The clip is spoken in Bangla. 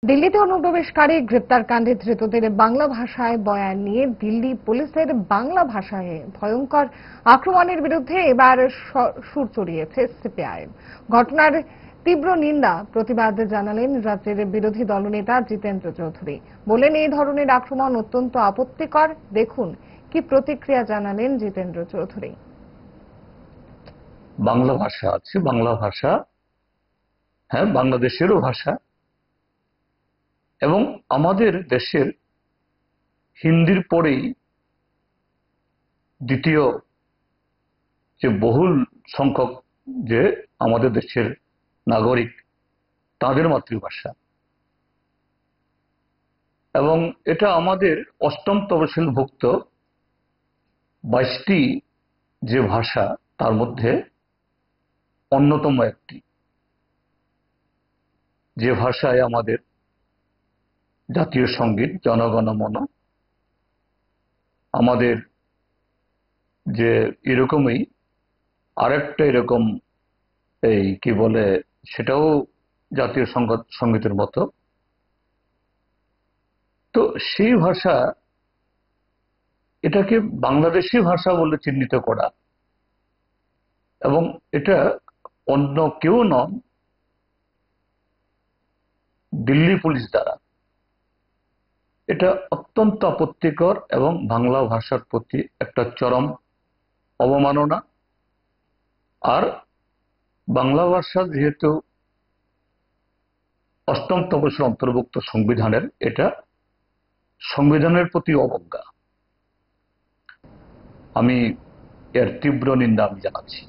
দিল্লিতে অনুপ্রবেশকারী গ্রেপ্তার কাণ্ডে ধৃতদের বাংলা ভাষায় বয়ান নিয়ে দিল্লি পুলিশের বাংলা ভাষায় ভয়ঙ্কর আক্রমণের বিরুদ্ধে এবার সুর চড়িয়েছে সিপিআইএম। ঘটনার তীব্র নিন্দা প্রতিবাদ জানালেন রাজ্যের বিরোধী দলনেতা জিতেন্দ্র চৌধুরী। বলেন, এই ধরনের আক্রমণ অত্যন্ত আপত্তিকর। দেখুন কি প্রতিক্রিয়া জানালেন জিতেন্দ্র চৌধুরী। বাংলা ভাষা আছে, বাংলা ভাষা হ্যাঁ বাংলাদেশেরও ভাষা, এবং আমাদের দেশের হিন্দির পরেই দ্বিতীয় যে বহুল সংখ্যক যে আমাদের দেশের নাগরিক, তাদের মাতৃভাষা, এবং এটা আমাদের অষ্টম তফসিলভুক্ত 22টি যে ভাষা তার মধ্যে অন্যতম একটি, যে ভাষায় আমাদের জাতীয় সঙ্গীত জনগণ মন, আমাদের যে এরকমই আরেকটা এরকম এই কি বলে সেটাও জাতীয় সঙ্গীতের মতো। তো সেই ভাষা, এটাকে বাংলাদেশি ভাষা বলে চিহ্নিত করা, এবং এটা অন্য কেউ নন, দিল্লি পুলিশ দ্বারা, এটা অত্যন্ত আপত্তিকর এবং বাংলা ভাষার প্রতি একটা চরম অবমাননা। আর বাংলা ভাষা যেহেতু অষ্টম তফসিল অন্তর্ভুক্ত সংবিধানের, এটা সংবিধানের প্রতি অবজ্ঞা। আমি এর তীব্র নিন্দা জানাচ্ছি।